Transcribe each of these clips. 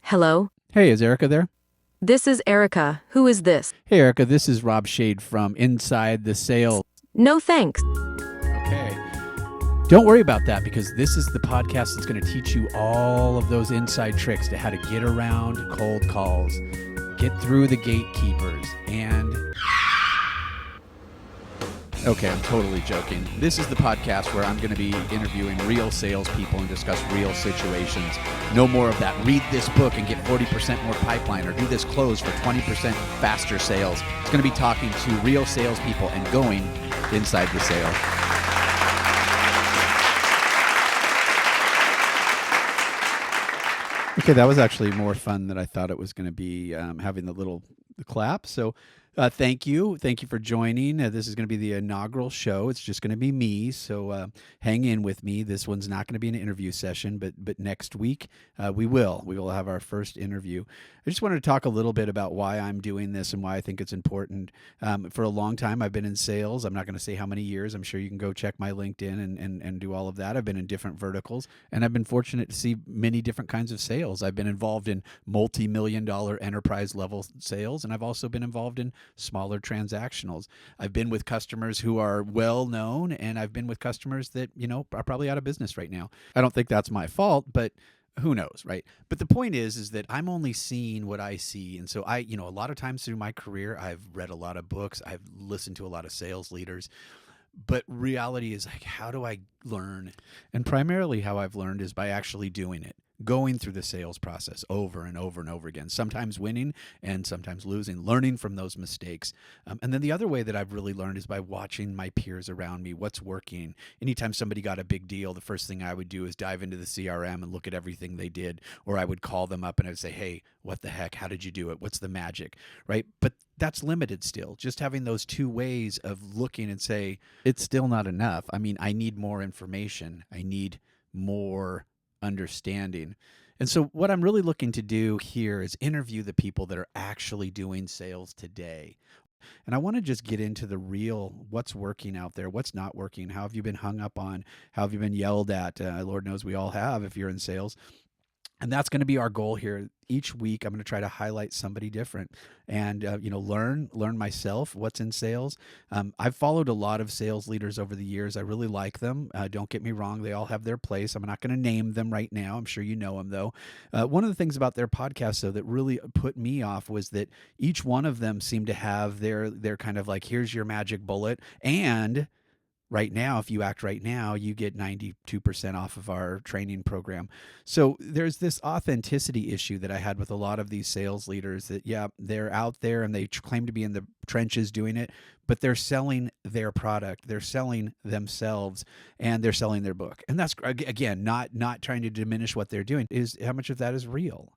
Hello? Hey, is Erica there? This is Erica. Who is this? Hey, Erica, this is Rob Shade from Inside the Sale. No thanks. Okay. Don't worry about that because this is the podcast that's going to teach you all of those inside tricks to how to get around cold calls, get through the gatekeepers, and... Okay, I'm totally joking. This is the podcast where I'm going to be interviewing real salespeople and discuss real situations. No more of that. Read this book and get 40% more pipeline, or do this close for 20% faster sales. It's going to be talking to real salespeople and going inside the sale. Okay, that was actually more fun than I thought it was going to be, having the clap. So thank you. Thank you for joining. This is going to be the inaugural show. It's just going to be me. So hang in with me. This one's not going to be an interview session, but next week we will. We will have our first interview. I just wanted to talk a little bit about why I'm doing this and why I think it's important. For a long time, I've been in sales. I'm not going to say how many years. I'm sure you can go check my LinkedIn and do all of that. I've been in different verticals, and I've been fortunate to see many different kinds of sales. I've been involved in multi-million-dollar enterprise level sales, and I've also been involved in smaller transactionals. I've been with customers who are well known, and I've been with customers that, are probably out of business right now. I don't think that's my fault, but who knows, right? But the point is that I'm only seeing what I see. And so a lot of times through my career, I've read a lot of books. I've listened to a lot of sales leaders. But reality is, like, how do I learn? And primarily how I've learned is by actually doing it, going through the sales process over and over and over again, sometimes winning and sometimes losing, learning from those mistakes. And then the other way that I've really learned is by watching my peers around me, what's working. Anytime somebody got a big deal, the first thing I would do is dive into the CRM and look at everything they did, or I would call them up and I'd say, hey, what the heck? How did you do it? What's the magic, right? But that's limited still. Just having those two ways of looking and say, it's still not enough. I mean, I need more information. I need more understanding. And so what I'm really looking to do here is interview the people that are actually doing sales today. And I want to just get into the real, what's working out there, what's not working, how have you been hung up on, how have you been yelled at? Lord knows we all have if you're in sales. And that's going to be our goal here. Each week, I'm going to try to highlight somebody different and, learn myself what's in sales. I've followed a lot of sales leaders over the years. I really like them. Don't get me wrong. They all have their place. I'm not going to name them right now. I'm sure you know them, though. One of the things about their podcast, though, that really put me off was that each one of them seemed to have their kind of like, here's your magic bullet. And right now, if you act right now, you get 92% off of our training program. So there's this authenticity issue that I had with a lot of these sales leaders that, they're out there and they claim to be in the trenches doing it, but they're selling their product, they're selling themselves, and they're selling their book. And that's, again, not trying to diminish what they're doing, is how much of that is real.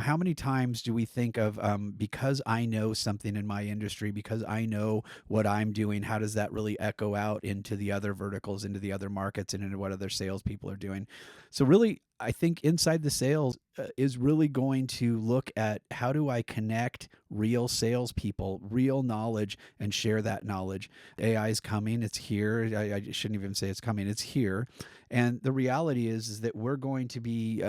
How many times do we think of, because I know something in my industry, because I know what I'm doing, how does that really echo out into the other verticals, into the other markets, and into what other salespeople are doing? So really, I think Inside the Sales is really going to look at how do I connect real salespeople, real knowledge, and share that knowledge. AI is coming. It's here. I shouldn't even say it's coming. It's here. And the reality is that we're going to be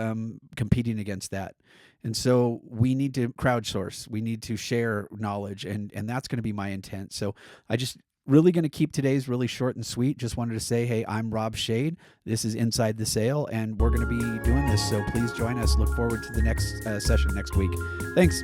competing against that. And so we need to crowdsource. We need to share knowledge, and that's going to be my intent. So I just really going to keep today's really short and sweet. Just wanted to say, hey, I'm Rob Shade. This is Inside the Sale, and we're going to be doing this. So please join us. Look forward to the next session next week. Thanks.